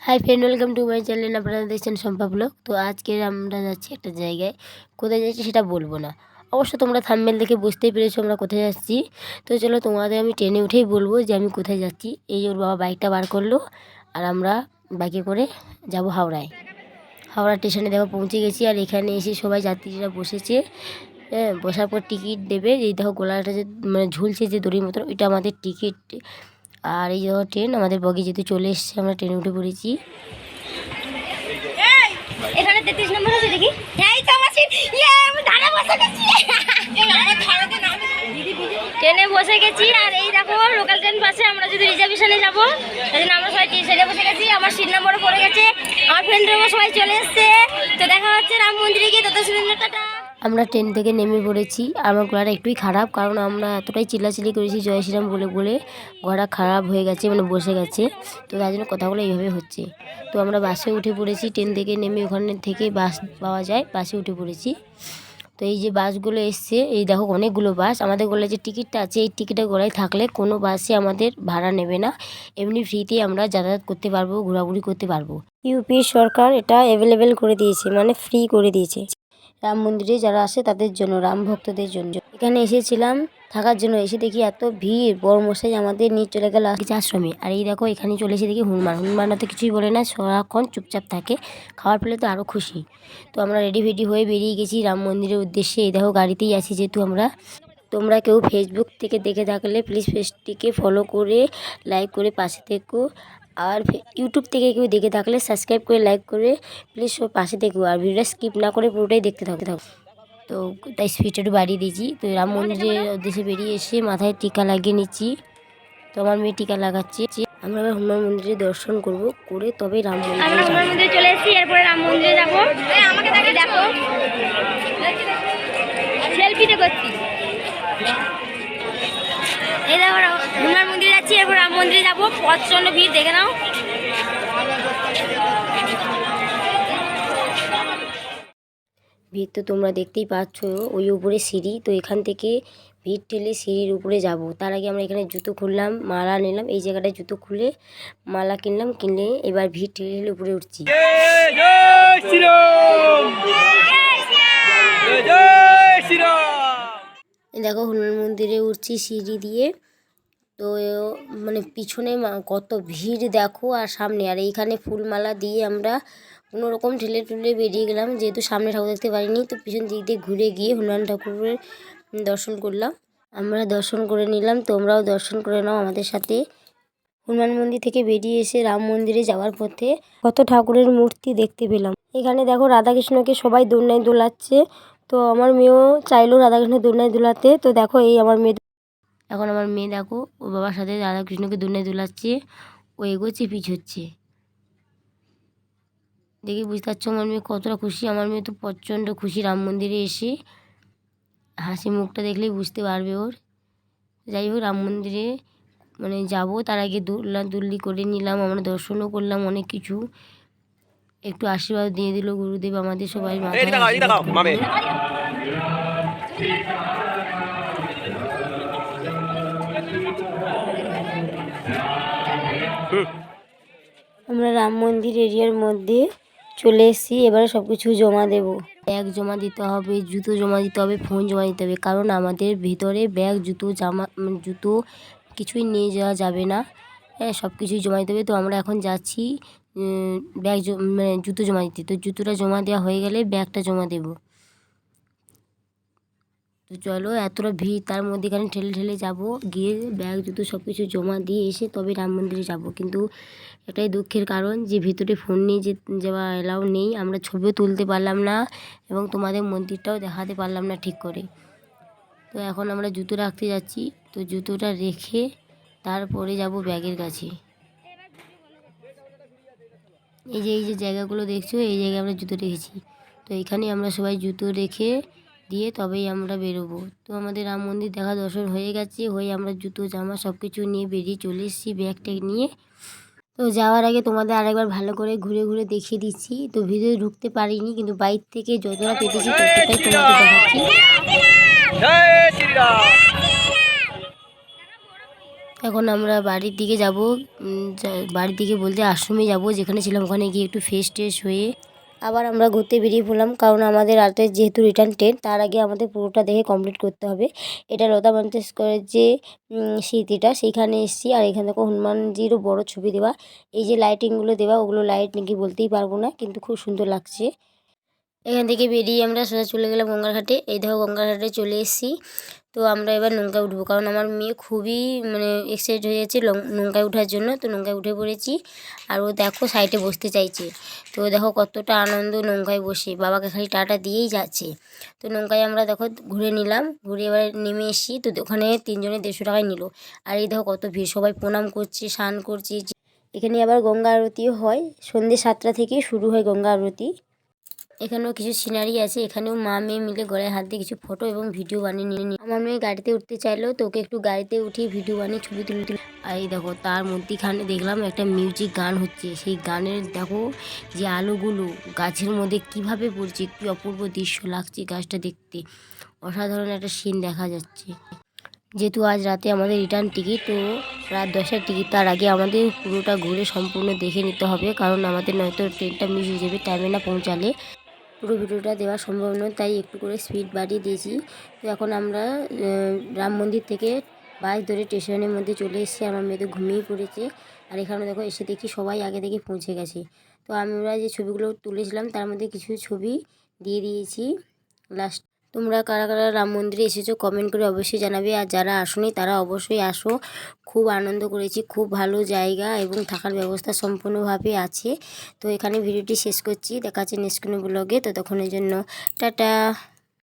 Hi friend, welcome to my channel. আপনারা দেখছেন সম্পা blog. তো আজকে আমরা যাচ্ছি একটা জায়গায়। কোথায় যাচ্ছি সেটা বলবো না, অবশ্য তোমরা থাম্বনেল দেখে বুঝতেই পেরেছো আমরা কোথায় যাচ্ছি। তো চলো তোমাদের আমি ট্রেনে উঠেই বলবো যে আমি কোথায় যাচ্ছি। এই ওর বাবা বাইকটা বার করলো আর আমরা বাইকে করে যাব হাওড়ায়। হাওড়া স্টেশনে দেখো পৌঁছে গেছি। আর এখানে এসে সবাই যাত্রীরা বসেছে। হ্যাঁ, বসার পর টিকিট দেবে। এই দেখো গোলাটা যে মানে ঝুলছে যে দড়ির মতন, এটা আমাদের টিকিট। আর এই দেখো ট্রেন, আমাদের বগি যেতে চলে এসছে, আমরা ট্রেনে উঠে পড়েছি। এখানে 33 নম্বর আছে দেখি। এই তো আমার সিট। আমি ধারে বসে গেছি। ট্রেনে বসে গেছি। আর এই দেখো লোকাল ট্রেন পাশে, আমরা যদি রিজার্ভেশনে যাবো সেদিন আমরা সবাই সিটে বসে গেছি। আমার সিট নম্বরও পড়ে গেছে। আমার ফ্রেন্ডরা সবাই চলে এসছে। তো দেখা হচ্ছে রাম মন্দিরে গিয়ে। তত সুন্দর টাটা। আমরা ট্রেন থেকে নেমে পড়েছি। আমার গলাটা একটুই খারাপ, কারণ আমরা এতটাই চিল্লাচিল্লি করেছি জয় শ্রীরাম বলে বলে গলা খারাপ হয়ে গেছে, মানে বসে গেছে। তো তার জন্য কথাগুলো এইভাবে হচ্ছে। তো আমরা বাসে উঠে পড়েছি। ট্রেন থেকে নেমে ওখানে থেকে বাস পাওয়া যায়, বাসে উঠে পড়েছি। তো এই যে বাসগুলো এসছে, এই দেখো অনেকগুলো বাস। আমাদের গলায় যে টিকিটটা আছে, এই টিকিটের গলায় থাকলে কোনো বাসে আমাদের ভাড়া নেবে না, এমনি ফ্রিতেই আমরা যাতায়াত করতে পারবো, ঘোরাঘুরি করতে পারবো। ইউপি সরকার এটা অ্যাভেলেবেল করে দিয়েছে, মানে ফ্রি করে দিয়েছে রাম মন্দিরে যারা আসে তাদের জন্য, রাম ভক্তদের জন্য। এখানে এসেছিলাম থাকার জন্য, এসে দেখি এত ভিড়। বড় মশাই আমাদের নিয়ে চলে গেল আশ্রমে। আর এই দেখো এখানে চলে এসে দেখি হনুমান তো কিছুই বলে না, সারাক্ষণ চুপচাপ থাকে। খাওয়ার পেলে তো আরও খুশি। তো আমরা রেডি হয়ে বেরিয়ে গেছি রাম মন্দিরের উদ্দেশ্যে। এই দেখো গাড়িতেই আছি যেহেতু আমরা। তোমরা কেউ ফেসবুক থেকে দেখে থাকলে প্লিজ পেজটিকে ফলো করে লাইক করে পাশে থেকো। আর ইউটিউব থেকে কেউ দেখে থাকলে সাবস্ক্রাইব করে লাইক করে প্লিজ সব পাশে থেকো। আর ভিডিওটা স্কিপ না করে পুরোটাই দেখতে থাকো। তো তাই স্পিডটা একটু বাড়িয়ে দিয়েছি। তো রাম মন্দিরের উদ্দেশ্যে বেরিয়ে এসে মাথায় টিকা লাগিয়ে নিচ্ছি। তো আমার মেয়ে টিকা লাগাচ্ছে। আমরা এবার হনুমান মন্দিরে দর্শন করব, করে তবে রাম মন্দিরে আমরা হনুমান মন্দিরে চলে এসেছি। এরপরে রাম মন্দিরে যাবো। আমাকে দেখো সেলফিতে করছি। এই দেখো হনুমান মন্দিরে যাচ্ছি, এরপর রাম মন্দিরে যাবো। প্রচন্ড ভিড়, দেখে নাও। ভিড় তো তোমরা দেখতেই পাচ্ছ, ওই উপরে সিঁড়ি। তো এখান থেকে ভিড় ঠেলে সিঁড়ির উপরে যাব। তার আগে আমরা এখানে জুতো খুললাম, মালা নিলাম। এই জায়গাটায় জুতো খুলে মালা কিনলাম, কিনলে এবার ভিড় ঠেলে ঠেলে উপরে উঠছি। দেখো হনুমান মন্দিরে উঠছি সিঁড়ি দিয়ে। তো মানে পিছনে কত ভিড় দেখো, আর সামনে। আর এইখানে ফুলমালা দিয়ে আমরা কোনো রকম ঠেলে ঠুলে বেরিয়ে গেলাম, যেহেতু সামনে ঠাকুর দেখতে পারিনি। তো পিছন দিক দিয়ে ঘুরে গিয়ে হনুমান ঠাকুরের দর্শন করলাম। আমরা দর্শন করে নিলাম, তোমরাও দর্শন করে নাও আমাদের সাথে। হনুমান মন্দির থেকে বেরিয়ে এসে রাম মন্দিরে যাওয়ার পথে কত ঠাকুরের মূর্তি দেখতে পেলাম। এখানে দেখো রাধাকৃষ্ণকে সবাই দোলনায় দোলাচ্ছে। তো আমার মেয়েও চাইলো রাধাকৃষ্ণ দোলনায় দোলাতে। তো দেখো এই আমার মেয়ে, এখন আমার মেয়ে দেখো ওর বাবার সাথে রাধাকৃষ্ণকে দোলনায় দোলাচ্ছে। ও এগোচ্ছে পিছোচ্ছে, দেখে বুঝতে পারছো আমার মেয়ে কতটা খুশি। আমার মেয়ে তো প্রচণ্ড খুশি রাম মন্দিরে এসে, হাসি মুখটা দেখলেই বুঝতে পারবে ওর। যাই হোক রাম মন্দিরে মানে যাব, তার আগে দুল্লি করে নিলাম, আমরা দর্শনও করলাম অনেক কিছু। একটু আশীর্বাদ দিয়ে দিল গুরুদেব আমাদের সবাই মাথায়। আমরা রাম মন্দির এরিয়ার মধ্যে চলে এসেছি। এবারে সব কিছু জমা দেব। ব্যাগ জমা দিতে হবে, জুতো জমা দিতে হবে, ফোন জমা দিতে হবে, কারণ আমাদের ভিতরে ব্যাগ জুতো জুতো কিছুই নিয়ে যাওয়া যাবে না। হ্যাঁ, সব কিছুই জমা দিতে হবে। তো আমরা এখন যাচ্ছি ব্যাগ মানে জুতো জমা দিতে। তো জুতোটা জমা দেওয়া হয়ে গেলে ব্যাগটা জমা দেব। তো চলো, এতটা ভিড় তার মধ্যেখানে ঠেলে ঠেলে যাব, গিয়ে ব্যাগ জুতো সব কিছু জমা দিয়ে এসে তবে রাম মন্দিরে যাব। কিন্তু এটাই দুঃখের কারণ যে ভিতরে ফোন নিয়ে যাওয়া এলাও নেই। আমরা ছবিও তুলতে পারলাম না এবং তোমাদের মন্দিরটাও দেখাতে পারলাম না ঠিক করে। তো এখন আমরা জুতো রাখতে যাচ্ছি। তো জুতোটা রেখে তারপরে যাব ব্যাগের কাছে। এই যে জায়গাগুলো দেখছো, এই জায়গায় আমরা জুতো রেখেছি। তো এখানে আমরা সবাই জুতো রেখে দিয়ে তবেই আমরা বেরোবো। তো আমাদের রাম মন্দির দেখা দর্শন হয়ে গেছে। হয়ে আমরা জুতো জামা সব কিছু নিয়ে বেরিয়ে চলে এসেছি ব্যাগ ট্যাগ নিয়ে। তো যাওয়ার আগে তোমাদের আরেকবার ভালো করে ঘুরে ঘুরে দেখিয়ে দিচ্ছি। তো ভিডিও ঢুকতে পারিনি, কিন্তু বাইক থেকে যতটা পেতেছি ততটাই তোমাদের দেখাচ্ছি। এখন আমরা বাড়ির দিকে যাব। বাড়ির দিকে বলতে আশ্রমে যাব, যেখানে ছিলাম ওখানে গিয়ে একটু ফ্রেশ ট্রেশ হয়ে আবার আমরা ঘুরতে বেরিয়ে পড়লাম। কারণ আমাদের রাতে যেহেতু রিটার্ন ট্রেন, তার আগে আমাদের পুরোটা দেখে কমপ্লিট করতে হবে। এটা লতা মঙ্গেশকরের যে স্মৃতিটা, সেইখানে এসেছি। আর এখানে দেখো হনুমানজিরও বড় ছবি দেওয়া। এই যে লাইটিংগুলো দেওয়া, ওগুলো লাইট নাকি বলতেই পারবো না, কিন্তু খুব সুন্দর লাগছে। এখান থেকে বেরিয়ে আমরা সোজা চলে গেলাম গঙ্গার ঘাটে। এই দেখো গঙ্গার ঘাটে চলে এসেছি। তো আমরা এবার নৌকায় উঠবো, কারণ আমার মেয়ে খুবই এক্সাইটেড হয়ে যাচ্ছে নৌকায় ওঠার জন্য। তো নৌকায় উঠে পড়েছি। আর ও দেখো সাইডে বসতে চাইছে। তো দেখো কতটা আনন্দ নৌকায় বসে, বাবাকে খালি টাটা দিয়েই যাচ্ছে। তো নৌকায় আমরা দেখো ঘুরে নিলাম, ঘুরে এবার নেমে এসেছি। তো ওখানে 3 জনে 150 টাকায় নিল। আর এই দেখো কত ভিড়, সবাই প্রণাম করছে, স্নান করছে। এখানে আবার গঙ্গা আরতিও হয়, সন্ধ্যে 7টা থেকে শুরু হয় গঙ্গা আরতি। এখানেও কিছু সিনারি আছে, এখানেও মা মেয়ে মিলে গলায় হাত দিয়ে কিছু ফটো এবং ভিডিও বানিয়ে নিয়ে আমার মেয়ে গাড়িতে উঠতে চাইলো, তো ওকে একটু গাড়িতে উঠিয়ে ভিডিও বানিয়ে ছবি তুলে। আর এই দেখো তার মধ্যেখানে দেখলাম একটা মিউজিক গান হচ্ছে। সেই গানের দেখো যে আলোগুলো গাছের মধ্যে কিভাবে পড়ছে, কি অপূর্ব দৃশ্য লাগছে গাছটা দেখতে। অসাধারণ একটা সিন দেখা যাচ্ছে। যেহেতু আজ রাতে আমাদের রিটার্ন টিকিট, তো রাত 10টার টিকিট, তার আগে আমাদের পুরোটা ঘুরে সম্পূর্ণ দেখে নিতে হবে, কারণ আমাদের নয়তো ট্রেনটা মিস হয়ে যাবে টাইমে না পৌঁছালে। পুরো ভিডিওটা দেওয়া সম্ভব নয়, তাই একটু করে স্পিড বাড়িয়ে দিয়েছি। তো এখন আমরা রাম মন্দির থেকে বাস ধরে স্টেশনের মধ্যে চলে এসেছি। আমার মেয়ে তো ঘুমিয়েই পড়েছে। আর এখানে দেখো এসে দেখি সবাই আগে থেকে পৌঁছে গেছে। তো আমরা যে ছবিগুলো তুলেছিলাম তার মধ্যে কিছু ছবি দিয়ে দিয়েছি লাস্ট। তোমরা কারা কারা রাম মন্দিরে এসেছো কমেন্ট করে অবশ্যই জানাবে। আর যারা আসোনি তারা অবশ্যই আসো, খুব আনন্দ করেছি, খুব ভালো জায়গা এবং থাকার ব্যবস্থা সম্পূর্ণভাবে আছে। তো এখানে ভিডিওটি শেষ করছি, দেখা হচ্ছে নেক্সট কোনো ব্লগে। তো তখনের জন্য টাটা।